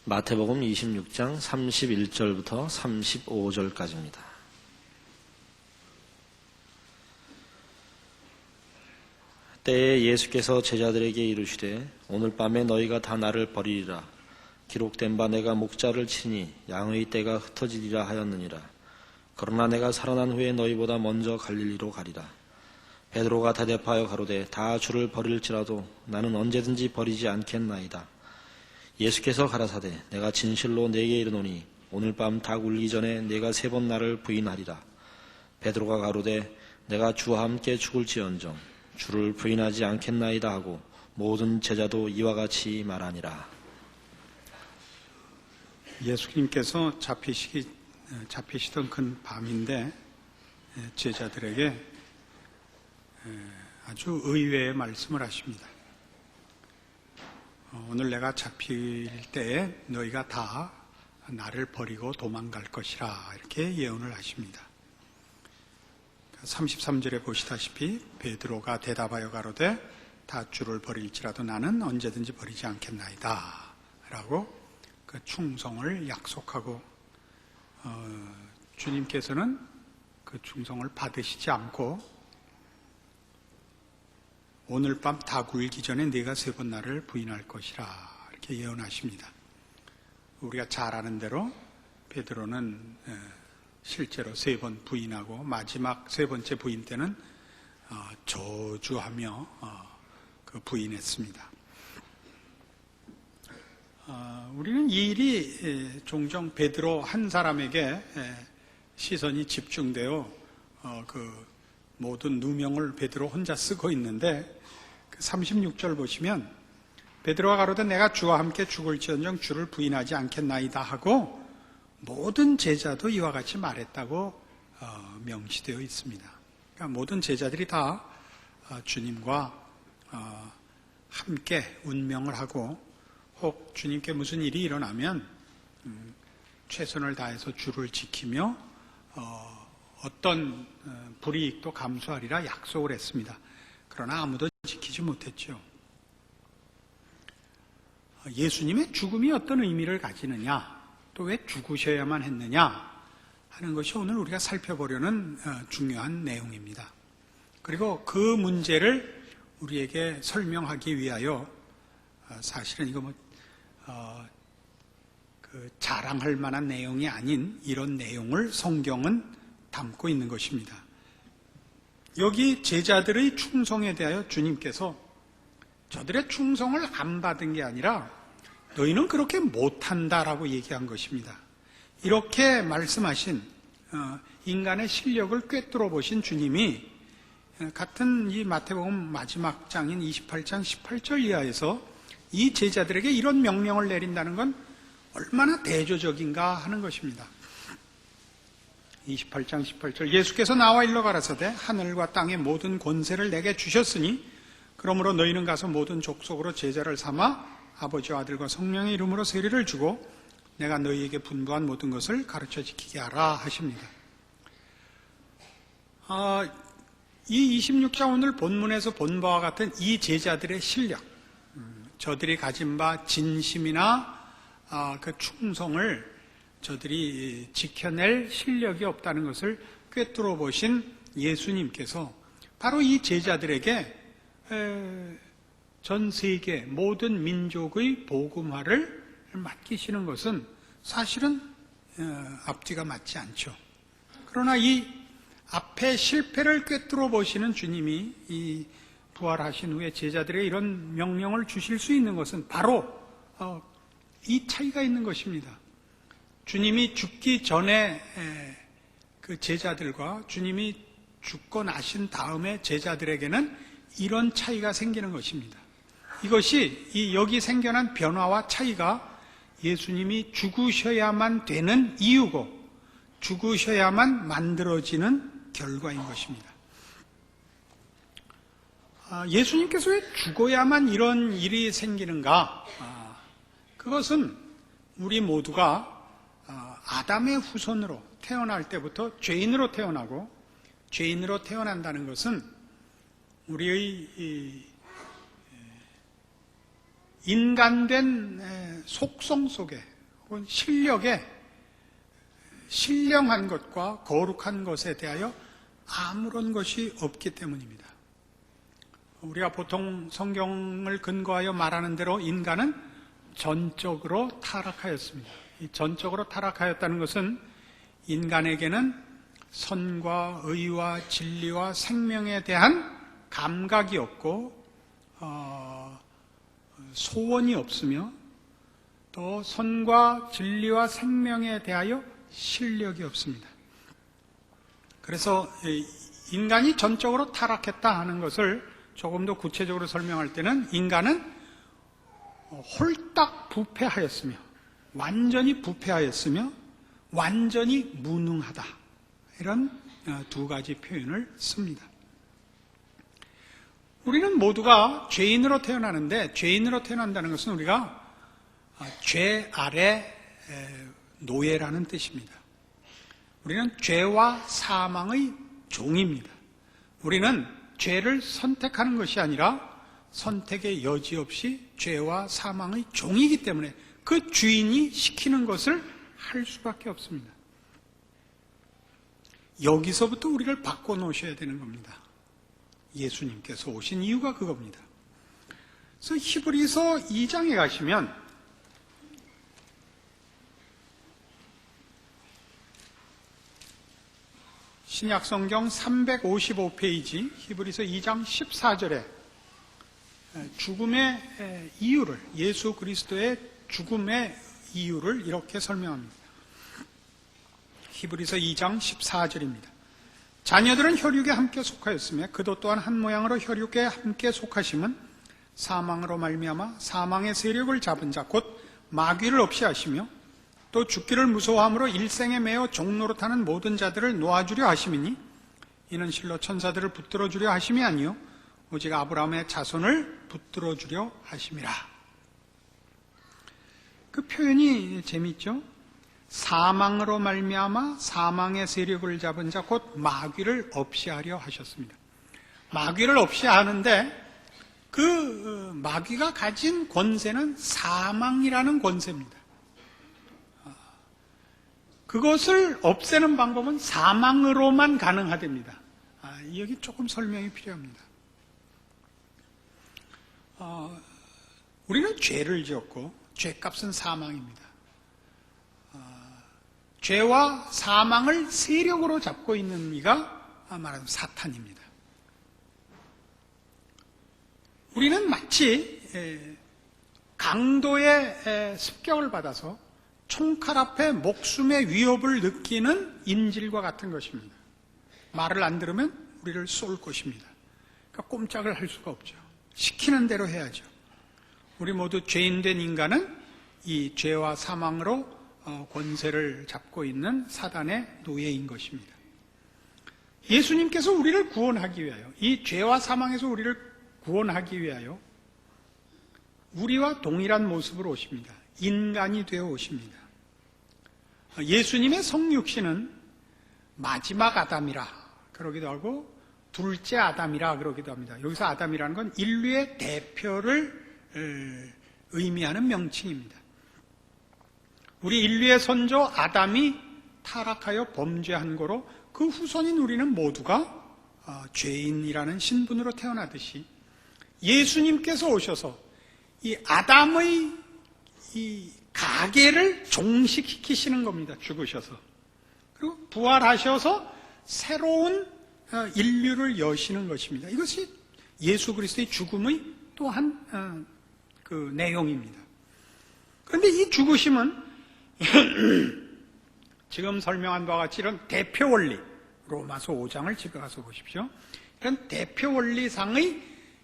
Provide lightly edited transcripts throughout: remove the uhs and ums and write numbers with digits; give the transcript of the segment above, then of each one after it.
마태복음 26장 31절부터 35절까지입니다. 때에 예수께서 제자들에게 이르시되 오늘 밤에 너희가 다 나를 버리리라. 기록된 바 내가 목자를 치니 양의 떼가 흩어지리라 하였느니라. 그러나 내가 살아난 후에 너희보다 먼저 갈릴리로 가리라. 베드로가 대답하여 가로되 다 주를 버릴지라도 나는 언제든지 버리지 않겠나이다. 예수께서 가라사대 내가 진실로 네게 이르노니 오늘 밤 닭 울기 전에 네가 3번 나를 부인하리라. 베드로가 가로되 내가 주와 함께 죽을지언정 주를 부인하지 않겠나이다 하고 모든 제자도 이와 같이 말하니라. 예수님께서 잡히시던 그 밤인데 제자들에게 아주 의외의 말씀을 하십니다. 오늘 내가 잡힐 때에 너희가 다 나를 버리고 도망갈 것이라 이렇게 예언을 하십니다. 33절에 보시다시피 베드로가 대답하여 가로되 다 주를 버릴지라도 나는 언제든지 버리지 않겠나이다 라고 그 충성을 약속하고 주님께서는 그 충성을 받으시지 않고 오늘 밤 닭 울기 전에 네가 3번 나를 부인할 것이라 이렇게 예언하십니다. 우리가 잘 아는 대로 베드로는 실제로 3번 부인하고 마지막 3번째 부인 때는 저주하며 그 부인했습니다. 우리는 이 일이 종종 베드로 한 사람에게 시선이 집중되어 그 모든 누명을 베드로 혼자 쓰고 있는데 36절 보시면 베드로가 가로되 내가 주와 함께 죽을지언정 주를 부인하지 않겠나이다 하고 모든 제자도 이와 같이 말했다고 명시되어 있습니다. 그러니까 모든 제자들이 다 주님과 함께 운명을 하고 혹 주님께 무슨 일이 일어나면 최선을 다해서 주를 지키며 어떤 불이익도 감수하리라 약속을 했습니다. 그러나 아무도 지키지 못했죠. 예수님의 죽음이 어떤 의미를 가지느냐, 또 왜 죽으셔야만 했느냐 하는 것이 오늘 우리가 살펴보려는 중요한 내용입니다. 그리고 그 문제를 우리에게 설명하기 위하여 사실은 이거 자랑할 만한 내용이 아닌 이런 내용을 성경은 담고 있는 것입니다. 여기 제자들의 충성에 대하여 주님께서 저들의 충성을 안 받은 게 아니라 너희는 그렇게 못한다라고 얘기한 것입니다. 이렇게 말씀하신 인간의 실력을 꿰뚫어 보신 주님이 같은 이 마태복음 마지막 장인 28장 18절 이하에서 이 제자들에게 이런 명령을 내린다는 건 얼마나 대조적인가 하는 것입니다. 28장 18절 예수께서 나와 일러 가라사대 하늘과 땅의 모든 권세를 내게 주셨으니 그러므로 너희는 가서 모든 족속으로 제자를 삼아 아버지와 아들과 성령의 이름으로 세례를 주고 내가 너희에게 분부한 모든 것을 가르쳐 지키게 하라 하십니다. 이 26장 오늘 본문에서 본 바와 같은 이 제자들의 실력, 저들이 가진 바 진심이나 그 충성을 저들이 지켜낼 실력이 없다는 것을 꿰뚫어 보신 예수님께서 바로 이 제자들에게 전 세계 모든 민족의 복음화를 맡기시는 것은 사실은 앞뒤가 맞지 않죠. 그러나 이 앞에 실패를 꿰뚫어 보시는 주님이 이 부활하신 후에 제자들에게 이런 명령을 주실 수 있는 것은 바로 이 차이가 있는 것입니다. 주님이 죽기 전에 그 제자들과 주님이 죽고 나신 다음에 제자들에게는 이런 차이가 생기는 것입니다. 이것이 여기 생겨난 변화와 차이가 예수님이 죽으셔야만 되는 이유고 죽으셔야만 만들어지는 결과인 것입니다. 예수님께서 왜 죽어야만 이런 일이 생기는가? 그것은 우리 모두가 아담의 후손으로 태어날 때부터 죄인으로 태어나고 죄인으로 태어난다는 것은 우리의 인간된 속성 속에 혹은 실력에 신령한 것과 거룩한 것에 대하여 아무런 것이 없기 때문입니다. 우리가 보통 성경을 근거하여 말하는 대로 인간은 전적으로 타락하였습니다. 이 전적으로 타락하였다는 것은 인간에게는 선과 의와 진리와 생명에 대한 감각이 없고 소원이 없으며 또 선과 진리와 생명에 대하여 실력이 없습니다. 그래서 인간이 전적으로 타락했다 하는 것을 조금 더 구체적으로 설명할 때는 인간은 홀딱 부패하였으며 완전히 부패하였으며 완전히 무능하다, 이런 두 가지 표현을 씁니다. 우리는 모두가 죄인으로 태어나는데, 죄인으로 태어난다는 것은 우리가 죄 아래 노예라는 뜻입니다. 우리는 죄와 사망의 종입니다. 우리는 죄를 선택하는 것이 아니라 선택의 여지 없이 죄와 사망의 종이기 때문에 그 주인이 시키는 것을 할 수밖에 없습니다. 여기서부터 우리를 바꿔놓으셔야 되는 겁니다. 예수님께서 오신 이유가 그겁니다. 그래서 히브리서 2장에 가시면 신약성경 355페이지 히브리서 2장 14절에 죽음의 이유를, 예수 그리스도의 죽음의 이유를 이렇게 설명합니다. 히브리서 2장 14절입니다. 자녀들은 혈육에 함께 속하였으며 그도 또한 한 모양으로 혈육에 함께 속하심은 사망으로 말미암아 사망의 세력을 잡은 자 곧 마귀를 없이 하시며 또 죽기를 무서워함으로 일생에 매어 종노릇하는 모든 자들을 놓아주려 하심이니 이는 실로 천사들을 붙들어 주려 하심이 아니요 오직 아브라함의 자손을 붙들어 주려 하심이라. 그 표현이 재미있죠? 사망으로 말미암아 사망의 세력을 잡은 자 곧 마귀를 없이 하려 하셨습니다. 마귀를 없이 하는데 그 마귀가 가진 권세는 사망이라는 권세입니다. 그것을 없애는 방법은 사망으로만 가능하답니다. 여기 조금 설명이 필요합니다. 우리는 죄를 지었고 죄값은 사망입니다. 죄와 사망을 세력으로 잡고 있는 이가 말하자면 사탄입니다. 우리는 마치 강도의 습격을 받아서 총칼 앞에 목숨의 위협을 느끼는 인질과 같은 것입니다. 말을 안 들으면 우리를 쏠 것입니다. 그러니까 꼼짝을 할 수가 없죠. 시키는 대로 해야죠. 우리 모두 죄인된 인간은 이 죄와 사망으로 권세를 잡고 있는 사단의 노예인 것입니다. 예수님께서 우리를 구원하기 위하여, 이 죄와 사망에서 우리를 구원하기 위하여 우리와 동일한 모습으로 오십니다. 인간이 되어 오십니다. 예수님의 성육신은 마지막 아담이라 그러기도 하고 둘째 아담이라 그러기도 합니다. 여기서 아담이라는 건 인류의 대표를 의미하는 명칭입니다. 우리 인류의 선조 아담이 타락하여 범죄한 거로 그 후손인 우리는 모두가 죄인이라는 신분으로 태어나듯이 예수님께서 오셔서 이 아담의 이 가계를 종식시키시는 겁니다. 죽으셔서. 그리고 부활하셔서 새로운 인류를 여시는 것입니다. 이것이 예수 그리스도의 죽음의 또한 그 내용입니다. 그런데 이 죽으심은 지금 설명한 바와 같이 이런 대표 원리, 로마서 5장을 집에 가서 보십시오. 이런 대표 원리상의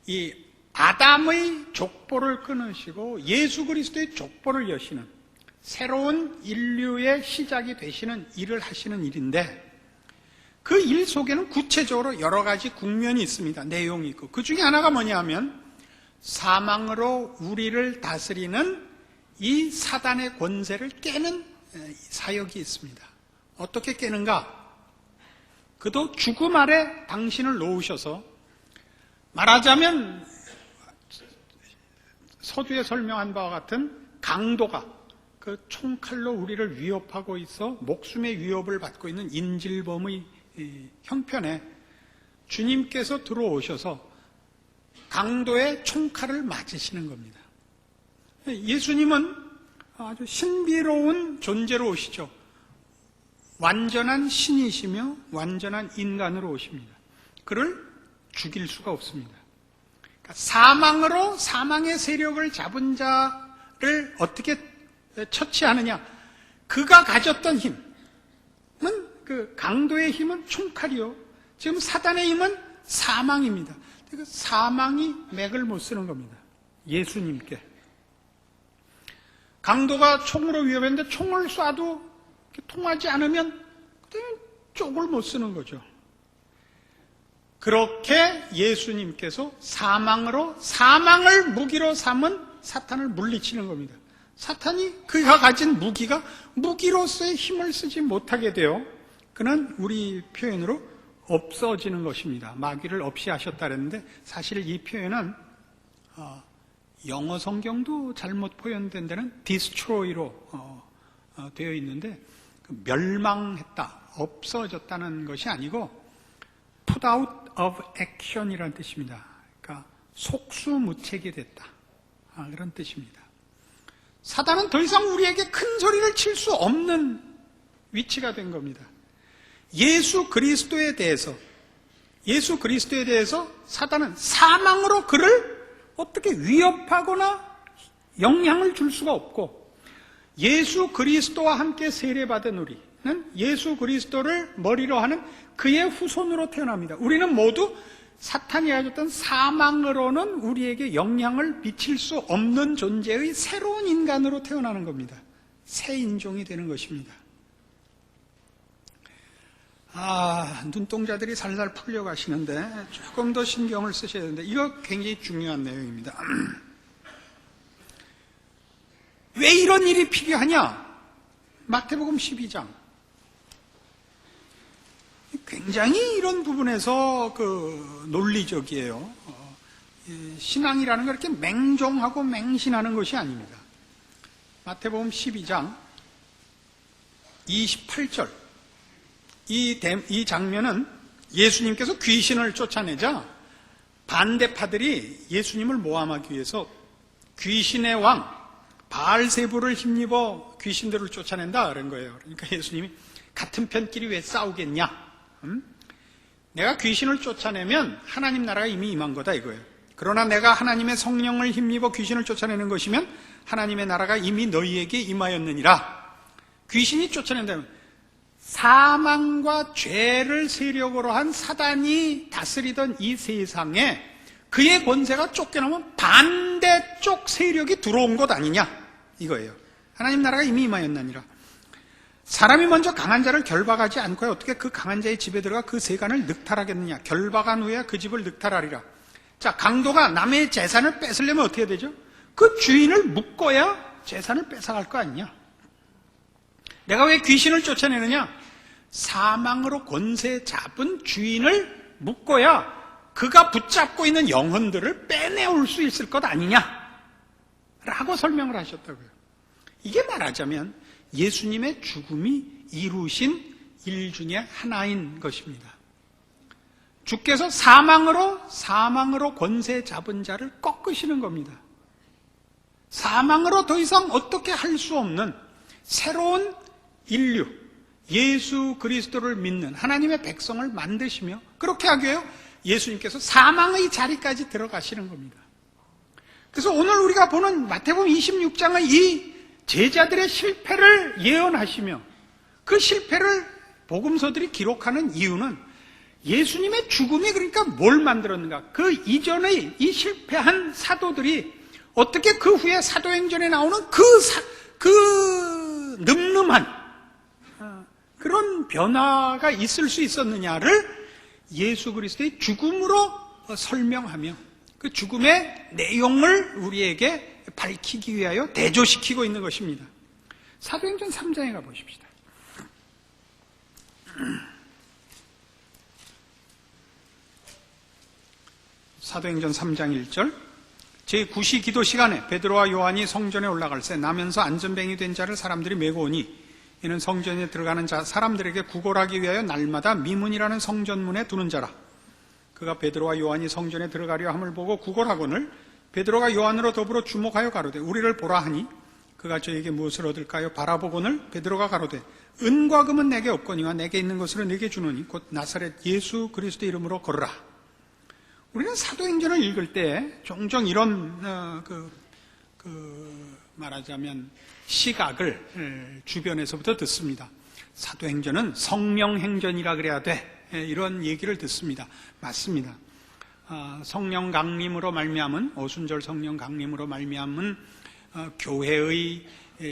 이 아담의 족보를 끊으시고 예수 그리스도의 족보를 여시는 새로운 인류의 시작이 되시는 일을 하시는 일인데, 그 일 속에는 구체적으로 여러 가지 국면이 있습니다. 내용이 있고, 그 중에 하나가 뭐냐 하면 사망으로 우리를 다스리는 이 사단의 권세를 깨는 사역이 있습니다. 어떻게 깨는가? 그도 죽음 아래 당신을 놓으셔서, 말하자면 서두에 설명한 바와 같은 강도가 그 총칼로 우리를 위협하고 있어 목숨의 위협을 받고 있는 인질범의 형편에 주님께서 들어오셔서 강도의 총칼을 맞으시는 겁니다. 예수님은 아주 신비로운 존재로 오시죠. 완전한 신이시며 완전한 인간으로 오십니다. 그를 죽일 수가 없습니다. 그러니까 사망으로 사망의 세력을 잡은 자를 어떻게 처치하느냐? 그가 가졌던 힘은, 그 강도의 힘은 총칼이요. 지금 사단의 힘은 사망입니다. 그 사망이 맥을 못 쓰는 겁니다. 예수님께. 강도가 총으로 위협했는데 총을 쏴도 통하지 않으면 쪽을 못 쓰는 거죠. 그렇게 예수님께서 사망으로 사망을 무기로 삼은 사탄을 물리치는 겁니다. 사탄이 그가 가진 무기로서의 힘을 쓰지 못하게 되어 그는 우리 표현으로 없어지는 것입니다. 마귀를 없이 하셨다 그랬는데 사실 이 표현은 영어 성경도 잘못 표현된 데는 destroy로 되어 있는데 멸망했다, 없어졌다는 것이 아니고 put out of action이라는 뜻입니다. 그러니까 속수무책이 됐다, 그런 뜻입니다. 사단은 더 이상 우리에게 큰 소리를 칠 수 없는 위치가 된 겁니다. 예수 그리스도에 대해서 사단은 사망으로 그를 어떻게 위협하거나 영향을 줄 수가 없고, 예수 그리스도와 함께 세례받은 우리는 예수 그리스도를 머리로 하는 그의 후손으로 태어납니다. 우리는 모두 사탄이 가졌던 사망으로는 우리에게 영향을 미칠 수 없는 존재의 새로운 인간으로 태어나는 겁니다. 새 인종이 되는 것입니다. 눈동자들이 살살 풀려가시는데 조금 더 신경을 쓰셔야 되는데 이거 굉장히 중요한 내용입니다. 왜 이런 일이 필요하냐? 마태복음 12장. 굉장히 이런 부분에서 논리적이에요. 신앙이라는 걸 이렇게 맹종하고 맹신하는 것이 아닙니다. 마태복음 12장 28절. 이 장면은 예수님께서 귀신을 쫓아내자 반대파들이 예수님을 모함하기 위해서 귀신의 왕 바알세부를 힘입어 귀신들을 쫓아낸다 그런 거예요. 그러니까 예수님이 같은 편끼리 왜 싸우겠냐? 내가 귀신을 쫓아내면 하나님 나라가 이미 임한 거다 이거예요. 그러나 내가 하나님의 성령을 힘입어 귀신을 쫓아내는 것이면 하나님의 나라가 이미 너희에게 임하였느니라. 귀신이 쫓아낸다면 사망과 죄를 세력으로 한 사단이 다스리던 이 세상에 그의 권세가 쫓겨나면 반대쪽 세력이 들어온 것 아니냐 이거예요. 하나님 나라가 이미 임하였느니라. 사람이 먼저 강한 자를 결박하지 않고 어떻게 그 강한 자의 집에 들어가 그 세간을 늑탈하겠느냐. 결박한 후에 그 집을 늑탈하리라. 자, 강도가 남의 재산을 뺏으려면 어떻게 되죠? 그 주인을 묶어야 재산을 뺏어갈 거 아니냐. 내가 왜 귀신을 쫓아내느냐? 사망으로 권세 잡은 주인을 묶어야 그가 붙잡고 있는 영혼들을 빼내올 수 있을 것 아니냐 라고 설명을 하셨다고요. 이게 말하자면 예수님의 죽음이 이루신 일 중에 하나인 것입니다. 주께서 사망으로 권세 잡은 자를 꺾으시는 겁니다. 사망으로 더 이상 어떻게 할 수 없는 새로운 인류, 예수 그리스도를 믿는 하나님의 백성을 만드시며 그렇게 하기 위해 예수님께서 사망의 자리까지 들어가시는 겁니다. 그래서 오늘 우리가 보는 마태복음 26장의 이 제자들의 실패를 예언하시며 그 실패를 복음서들이 기록하는 이유는 예수님의 죽음이 그러니까 뭘 만들었는가? 그 이전의 이 실패한 사도들이 어떻게 그 후에 사도행전에 나오는 그 늠름한 그런 변화가 있을 수 있었느냐를 예수 그리스도의 죽음으로 설명하며 그 죽음의 내용을 우리에게 밝히기 위하여 대조시키고 있는 것입니다. 사도행전 3장에 가보십시다. 사도행전 3장 1절 제9시 기도 시간에 베드로와 요한이 성전에 올라갈새 나면서 안전뱅이 된 자를 사람들이 메고 오니 이는 성전에 들어가는 자 사람들에게 구걸하기 위하여 날마다 미문이라는 성전문에 두는 자라. 그가 베드로와 요한이 성전에 들어가려 함을 보고 구걸하거늘 베드로가 요한으로 더불어 주목하여 가로되 우리를 보라 하니 그가 저에게 무엇을 얻을까요? 바라보거늘 베드로가 가로되 은과 금은 내게 없거니와 내게 있는 것으로 내게 주노니 곧 나사렛 예수 그리스도 이름으로 걸으라. 우리는 사도행전을 읽을 때 종종 이런 말하자면 시각을 주변에서부터 듣습니다. 사도행전은 성령행전이라 그래야 돼, 이런 얘기를 듣습니다. 맞습니다. 성령 강림으로 말미암은 오순절 성령 강림으로 말미암은 교회의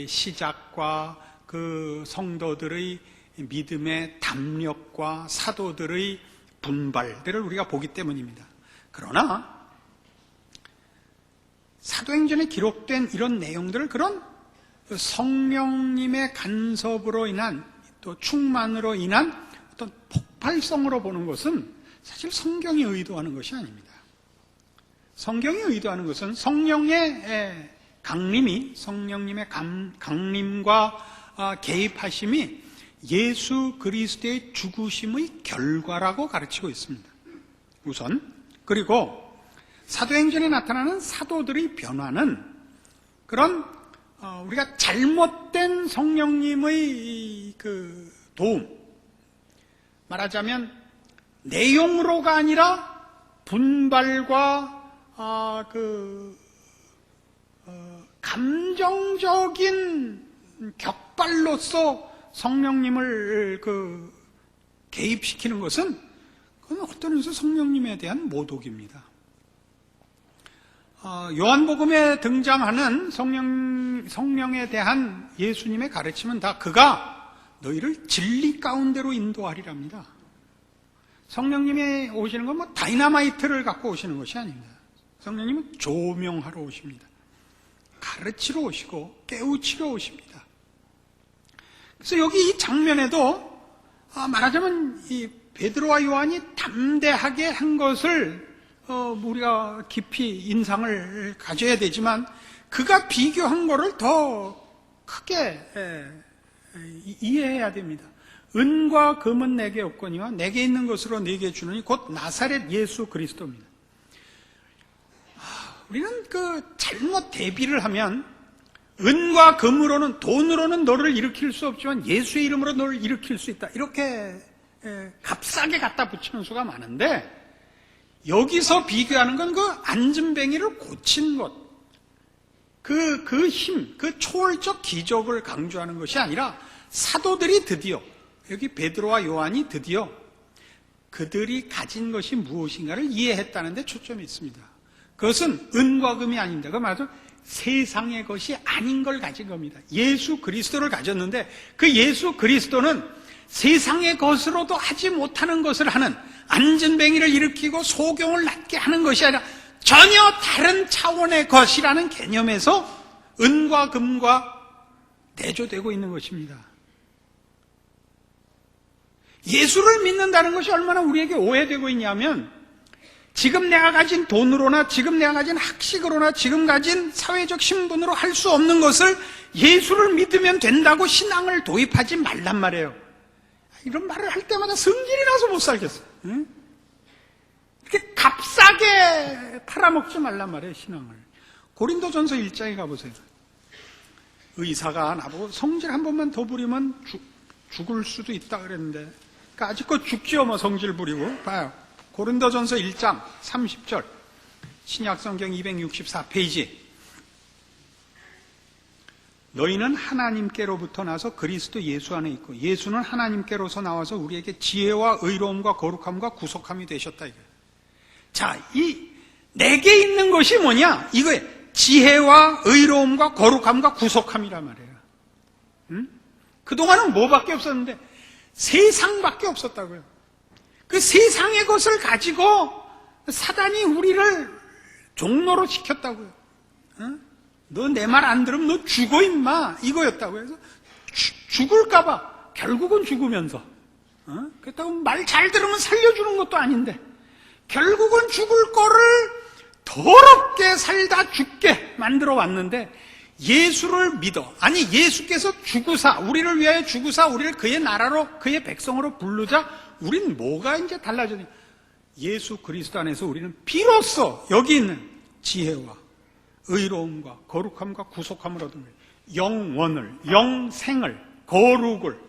시작과 그 성도들의 믿음의 담력과 사도들의 분발들을 우리가 보기 때문입니다. 그러나 사도행전에 기록된 이런 내용들을 그런 성령님의 간섭으로 인한 또 충만으로 인한 어떤 폭발성으로 보는 것은 사실 성경이 의도하는 것이 아닙니다. 성경이 의도하는 것은 성령의 강림이, 성령님의 강림과 개입하심이 예수 그리스도의 죽으심의 결과라고 가르치고 있습니다. 우선. 그리고 사도행전에 나타나는 사도들의 변화는 그런 우리가 잘못된 성령님의 그 도움, 말하자면 내용으로가 아니라 분발과 감정적인 격발로서 성령님을 개입시키는 것은 그건 어떤 의미에서 성령님에 대한 모독입니다. 요한복음에 등장하는 성령에 대한 예수님의 가르침은 다 그가 너희를 진리 가운데로 인도하리랍니다. 성령님이 오시는 건 뭐 다이너마이트를 갖고 오시는 것이 아닙니다. 성령님은 조명하러 오십니다. 가르치러 오시고 깨우치러 오십니다. 그래서 여기 이 장면에도 말하자면 이 베드로와 요한이 담대하게 한 것을 우리가 깊이 인상을 가져야 되지만 그가 비교한 것을 더 크게 이해해야 됩니다. 은과 금은 내게 없거니와 내게 있는 것으로 내게 주느니 곧 나사렛 예수 그리스도입니다. 우리는 잘못 대비를 하면 은과 금으로는, 돈으로는 너를 일으킬 수 없지만 예수의 이름으로 너를 일으킬 수 있다, 이렇게 값싸게 갖다 붙이는 수가 많은데, 여기서 비교하는 건 그 안진뱅이를 고친 것, 그 힘, 그 초월적 기적을 강조하는 것이 아니라 사도들이 드디어, 여기 베드로와 요한이 드디어 그들이 가진 것이 무엇인가를 이해했다는 데 초점이 있습니다. 그것은 은과 금이 아닙니다. 그 말은 세상의 것이 아닌 걸 가진 겁니다. 예수 그리스도를 가졌는데 그 예수 그리스도는 세상의 것으로도 하지 못하는 것을 하는, 안전뱅이를 일으키고 소경을 낫게 하는 것이 아니라 전혀 다른 차원의 것이라는 개념에서 은과 금과 대조되고 있는 것입니다. 예수를 믿는다는 것이 얼마나 우리에게 오해되고 있냐면, 지금 내가 가진 돈으로나 지금 내가 가진 학식으로나 지금 가진 사회적 신분으로 할 수 없는 것을 예수를 믿으면 된다고 신앙을 도입하지 말란 말이에요. 이런 말을 할 때마다 성질이 나서 못 살겠어요. 응? 이렇게 값싸게 팔아먹지 말란 말이에요, 신앙을. 고린도전서 1장에 가보세요. 의사가 나보고 성질 한 번만 더 부리면 죽을 수도 있다 그랬는데, 그러니까 아직껏 죽지요, 뭐 성질 부리고. 봐요. 고린도전서 1장 30절, 신약성경 264페이지. 너희는 하나님께로부터 나서 그리스도 예수 안에 있고 예수는 하나님께로서 나와서 우리에게 지혜와 의로움과 거룩함과 구속함이 되셨다, 이거예요. 자, 이 내게 있는 것이 뭐냐? 이거예요. 지혜와 의로움과 거룩함과 구속함이란 말이에요. 응? 그동안은 뭐밖에 없었는데 세상밖에 없었다고요. 그 세상의 것을 가지고 사단이 우리를 종로로 시켰다고요. 응? 너 내 말 안 들으면 너 죽어 임마, 이거였다고요. 그래서 죽을까봐 결국은 죽으면서, 그렇다고 말 잘 들으면 살려주는 것도 아닌데 결국은 죽을 거를 더럽게 살다 죽게 만들어 왔는데 예수를 믿어. 아니, 예수께서 죽으사, 우리를 위하여 죽으사, 우리를 그의 나라로, 그의 백성으로 부르자, 우린 뭐가 이제 달라졌냐? 예수 그리스도 안에서 우리는 비로소 여기 있는 지혜와 의로움과 거룩함과 구속함을 얻은 거예요. 영원을, 영생을, 거룩을,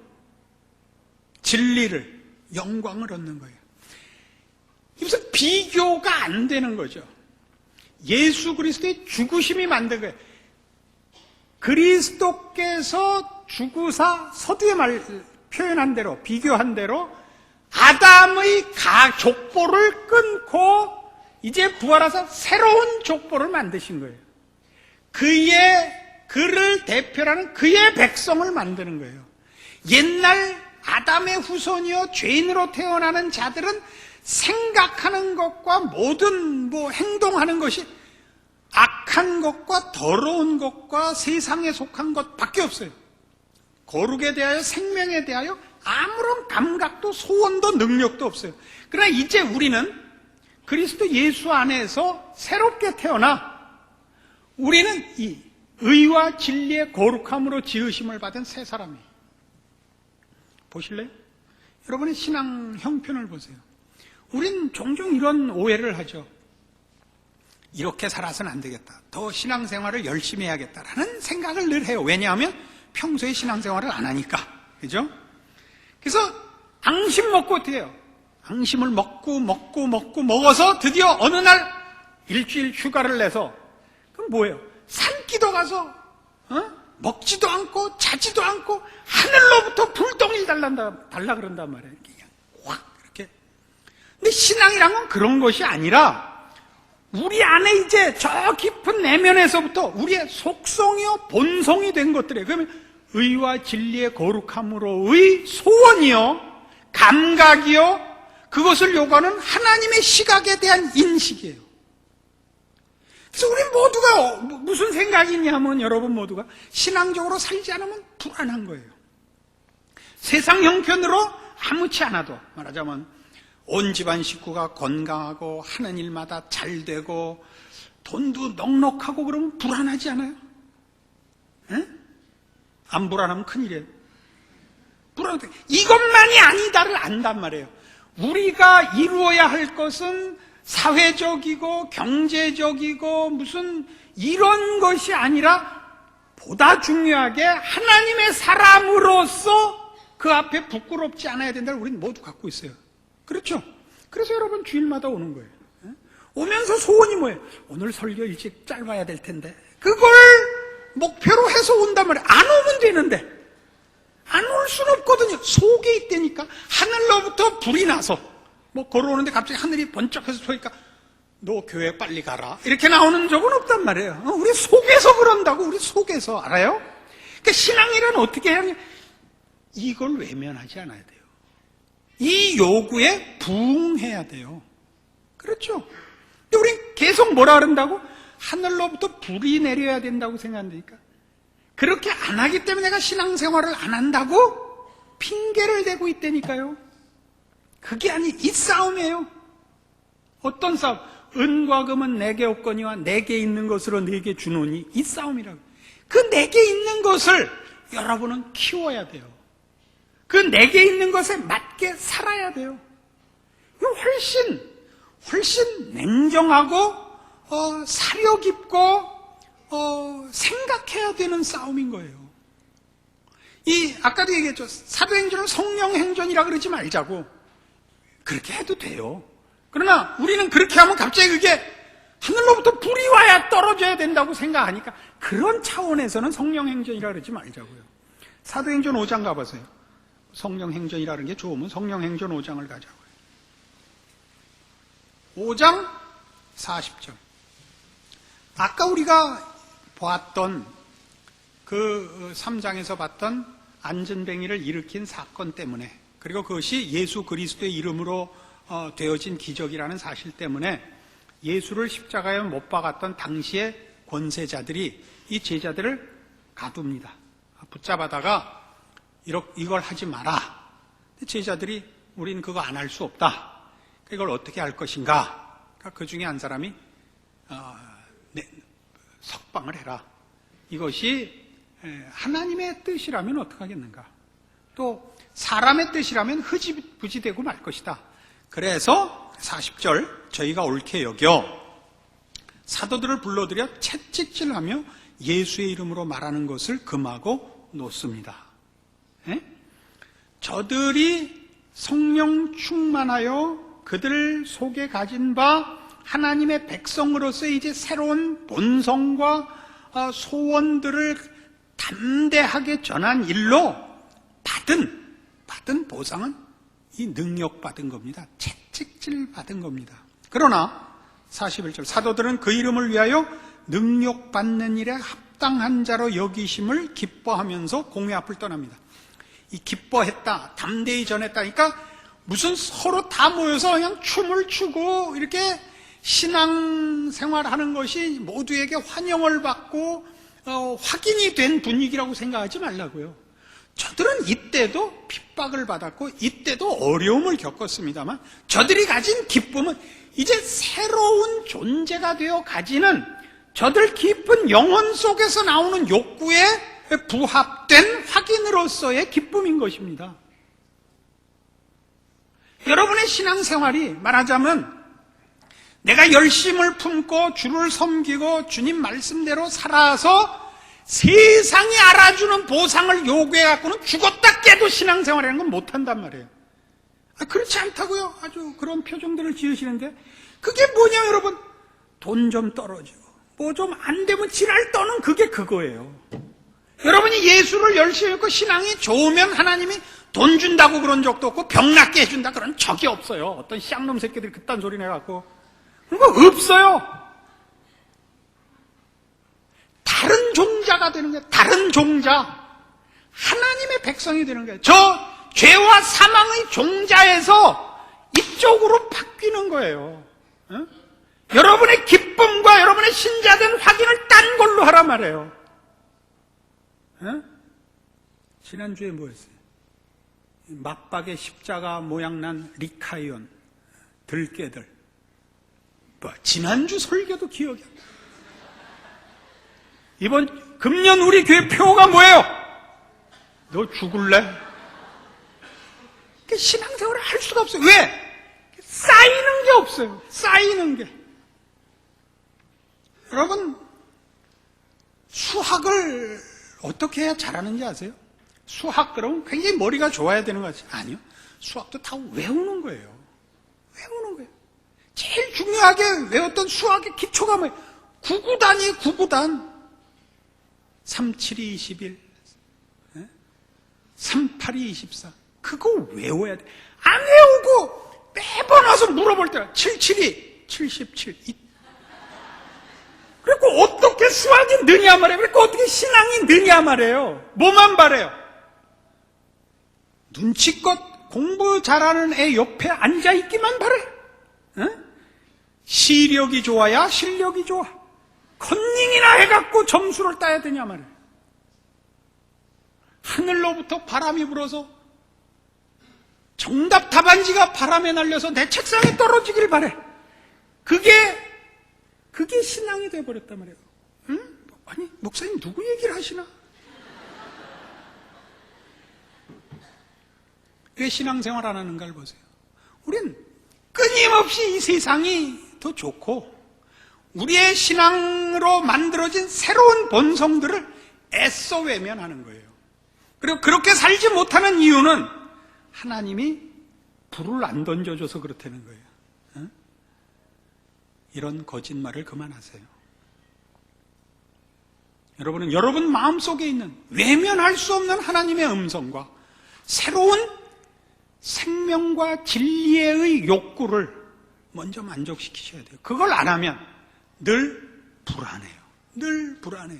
진리를, 영광을 얻는 거예요. 무슨 비교가 안 되는 거죠. 예수 그리스도의 죽으심이 만든 거예요. 그리스도께서 죽으사, 서두에 표현한 대로, 비교한 대로 아담의 족보를 끊고 이제 부활하사 새로운 족보를 만드신 거예요. 그를 대표하는 그의 백성을 만드는 거예요. 옛날 아담의 후손이요 죄인으로 태어나는 자들은 생각하는 것과 모든 행동하는 것이 악한 것과 더러운 것과 세상에 속한 것밖에 없어요. 거룩에 대하여, 생명에 대하여 아무런 감각도 소원도 능력도 없어요. 그러나 이제 우리는 그리스도 예수 안에서 새롭게 태어나 우리는 이 의와 진리의 거룩함으로 지으심을 받은 새 사람이에요. 보실래요? 여러분의 신앙 형편을 보세요. 우린 종종 이런 오해를 하죠. 이렇게 살아서는 안 되겠다. 더 신앙생활을 열심히 해야겠다라는 생각을 늘 해요. 왜냐하면 평소에 신앙생활을 안 하니까. 그죠? 그래서 앙심 먹고 어떻게 해요? 앙심을 먹어서 드디어 어느 날 일주일 휴가를 내서 그럼 뭐예요? 산기도 가서 먹지도 않고 자지도 않고 하늘로부터 불덩이를 달라 그런단 말이에요. 그냥 확 이렇게. 근데 신앙이란 건 그런 것이 아니라 우리 안에 이제 저 깊은 내면에서부터 우리의 속성이요 본성이 된 것들이에요. 그러면 의와 진리의 거룩함으로의 소원이요 감각이요 그것을 요구하는 하나님의 시각에 대한 인식이에요. 그래서 우리 모두가 무슨 생각이 있냐면 여러분 모두가 신앙적으로 살지 않으면 불안한 거예요. 세상 형편으로 아무치 않아도 말하자면 온 집안 식구가 건강하고 하는 일마다 잘 되고 돈도 넉넉하고 그러면 불안하지 않아요? 에? 안 불안하면 큰일이에요. 불안해. 이것만이 아니다를 안단 말이에요. 우리가 이루어야 할 것은 사회적이고 경제적이고 무슨 이런 것이 아니라 보다 중요하게 하나님의 사람으로서 그 앞에 부끄럽지 않아야 된다를 우리는 모두 갖고 있어요. 그렇죠? 그래서 여러분 주일마다 오는 거예요. 오면서 소원이 뭐예요? 오늘 설교 일찍 짧아야 될 텐데 그걸 목표로 해서 온단 말이에요. 안 오면 되는데 안 올 수는 없거든요. 속에 있다니까. 하늘로부터 불이 나서 걸어오는데 갑자기 하늘이 번쩍해서 소리니까 너 교회 빨리 가라 이렇게 나오는 적은 없단 말이에요. 우리 속에서 그런다고. 우리 속에서 알아요? 그러니까 신앙이란 어떻게 해야 하냐, 이걸 외면하지 않아야 돼요. 이 요구에 부응해야 돼요. 그렇죠? 근데 우린 계속 뭐라 그런다고? 하늘로부터 불이 내려야 된다고 생각한다니까. 그렇게 안 하기 때문에 내가 신앙생활을 안 한다고 핑계를 대고 있다니까요. 그게 아니, 이 싸움이에요. 어떤 싸움? 은과 금은 내게 없거니와 내게 있는 것으로 내게 주노니, 이 싸움이라고. 그 내게 있는 것을 여러분은 키워야 돼요. 그 내게 있는 것에 맞게 살아야 돼요. 훨씬 냉정하고 사려 깊고 생각해야 되는 싸움인 거예요. 아까도 얘기했죠. 사도행전을 성령행전이라 그러지 말자고. 그렇게 해도 돼요. 그러나 우리는 그렇게 하면 갑자기 그게 하늘로부터 불이 와야 떨어져야 된다고 생각하니까 그런 차원에서는 성령행전이라 그러지 말자고요. 사도행전 5장 가보세요. 성령행전이라는 게 좋으면 성령행전 5장을 가자고요. 5장 40절. 아까 우리가 보았던 그 3장에서 봤던 안전뱅이를 일으킨 사건 때문에, 그리고 그것이 예수 그리스도의 이름으로 되어진 기적이라는 사실 때문에 예수를 십자가에 못 박았던 당시의 권세자들이 이 제자들을 가둡니다. 붙잡아다가 이걸 하지 마라. 제자들이 우리는 그거 안 할 수 없다. 이걸 어떻게 할 것인가? 그 중에 한 사람이 석방을 해라. 이것이 하나님의 뜻이라면 어떡하겠는가? 또 사람의 뜻이라면 흐지부지되고 말 것이다. 그래서 40절 저희가 옳게 여겨 사도들을 불러들여 채찍질하며 예수의 이름으로 말하는 것을 금하고 놓습니다. 저들이 성령 충만하여 그들 속에 가진 바 하나님의 백성으로서의 이제 새로운 본성과 소원들을 담대하게 전한 일로 받은 보상은 이 능력받은 겁니다. 채찍질 받은 겁니다. 그러나 41절 사도들은 그 이름을 위하여 능력받는 일에 합당한 자로 여기심을 기뻐하면서 공회 앞을 떠납니다. 이 기뻐했다, 담대히 전했다니까 무슨 서로 다 모여서 그냥 춤을 추고 이렇게 신앙생활하는 것이 모두에게 환영을 받고 확인이 된 분위기라고 생각하지 말라고요. 저들은 이때도 핍박을 받았고 이때도 어려움을 겪었습니다만 저들이 가진 기쁨은 이제 새로운 존재가 되어 가지는 저들 깊은 영혼 속에서 나오는 욕구에 부합된 확인으로서의 기쁨인 것입니다. 여러분의 신앙생활이 말하자면 내가 열심을 품고 주를 섬기고 주님 말씀대로 살아서 세상이 알아주는 보상을 요구해갖고는 죽었다 깨도 신앙생활이라는 건 못한단 말이에요. 그렇지 않다고요? 아주 그런 표정들을 지으시는데 그게 뭐냐 여러분? 돈 좀 떨어지고 뭐 좀 안 되면 지랄 떠는 그게 그거예요. 여러분이 예수를 열심히 믿고 신앙이 좋으면 하나님이 돈 준다고 그런 적도 없고 병 낫게 해준다 그런 적이 없어요. 어떤 쌍놈 새끼들이 그딴 소리 내갖고 그런 거 없어요. 다른 종자가 되는 거예요. 다른 종자. 하나님의 백성이 되는 거예요. 저 죄와 사망의 종자에서 이쪽으로 바뀌는 거예요. 어? 여러분의 기쁨과 여러분의 신자된 확인을 딴 걸로 하란 말이에요. 어? 지난주에 뭐였어요? 막박의 십자가 모양난 리카이온 들깨들. 뭐 지난주 설교도 기억이 안 나. 이번 금년 우리 교회 표가 뭐예요? 너 죽을래? 신앙생활을 할 수가 없어요. 왜? 쌓이는 게 없어요. 쌓이는 게. 여러분 수학을 어떻게 해야 잘하는지 아세요? 수학 그러면 굉장히 머리가 좋아야 되는 거지. 아니요. 수학도 다 외우는 거예요. 외우는 거예요. 제일 중요하게 외웠던 수학의 기초가 뭐예요? 구구단이에요. 구구단. 3, 7이 21, 3, 8이 24. 그거 외워야 돼. 안 외우고 매번 와서 물어볼 때가 7, 7이 77. 그리고 어떻게 수학이 느냐 말이에요. 그리고 어떻게 신앙이 느냐 말이에요. 뭐만 바래요? 눈치껏 공부 잘하는 애 옆에 앉아있기만 바래. 시력이 좋아야 실력이 좋아. 컨닝이나 해갖고 점수를 따야 되냐 말이에요. 하늘로부터 바람이 불어서 정답 답안지가 바람에 날려서 내 책상에 떨어지길 바래. 그게 신앙이 돼버렸단 말이에요. 응? 아니 목사님 누구 얘기를 하시나? 왜 신앙생활 안 하는 걸 보세요. 우린 끊임없이 이 세상이 더 좋고 우리의 신앙으로 만들어진 새로운 본성들을 애써 외면하는 거예요. 그리고 그렇게 살지 못하는 이유는 하나님이 불을 안 던져줘서 그렇다는 거예요. 응? 이런 거짓말을 그만하세요. 여러분은 여러분 마음속에 있는 외면할 수 없는 하나님의 음성과 새로운 생명과 진리의 욕구를 먼저 만족시키셔야 돼요. 그걸 안 하면 늘 불안해요. 늘 불안해요.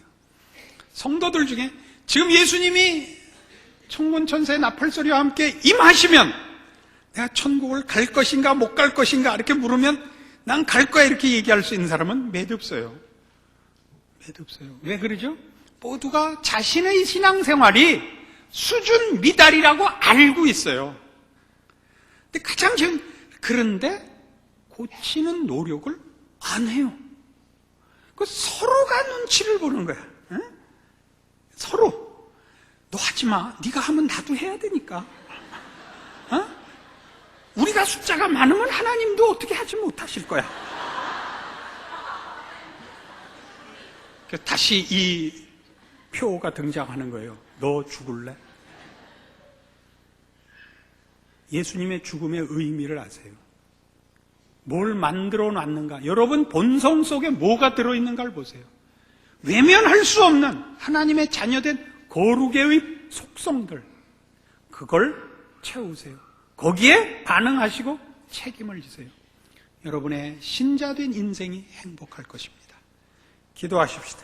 성도들 중에 지금 예수님이 천군천사의 나팔소리와 함께 임하시면 내가 천국을 갈 것인가 못 갈 것인가 이렇게 물으면 난 갈 거야 이렇게 얘기할 수 있는 사람은 몇 없어요. 몇 없어요. 왜 그러죠? 모두가 자신의 신앙생활이 수준 미달이라고 알고 있어요. 근데 가장 그런데 고치는 노력을 안 해요. 그 서로가 눈치를 보는 거야. 응? 서로. 너 하지 마. 네가 하면 나도 해야 되니까. 어? 우리가 숫자가 많으면 하나님도 어떻게 하지 못하실 거야. 다시 이 표가 등장하는 거예요. 너 죽을래? 예수님의 죽음의 의미를 아세요? 뭘 만들어 놨는가? 여러분 본성 속에 뭐가 들어있는가를 보세요. 외면할 수 없는 하나님의 자녀된 거룩의 속성들, 그걸 채우세요. 거기에 반응하시고 책임을 지세요. 여러분의 신자된 인생이 행복할 것입니다. 기도하십시다.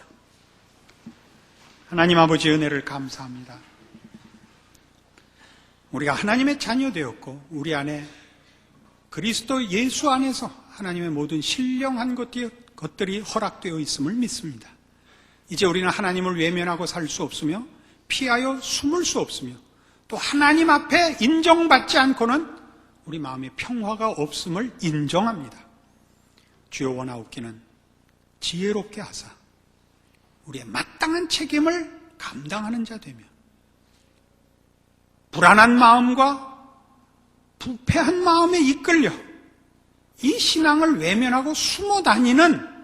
하나님 아버지 은혜를 감사합니다. 우리가 하나님의 자녀 되었고 우리 안에 그리스도 예수 안에서 하나님의 모든 신령한 것들이 허락되어 있음을 믿습니다. 이제 우리는 하나님을 외면하고 살 수 없으며 피하여 숨을 수 없으며 또 하나님 앞에 인정받지 않고는 우리 마음에 평화가 없음을 인정합니다. 주여 원하옵기는 지혜롭게 하사 우리의 마땅한 책임을 감당하는 자 되며 불안한 마음과 부패한 마음에 이끌려 이 신앙을 외면하고 숨어 다니는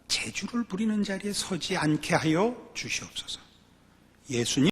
재주를 부리는 자리에 서지 않게 하여 주시옵소서. 예수님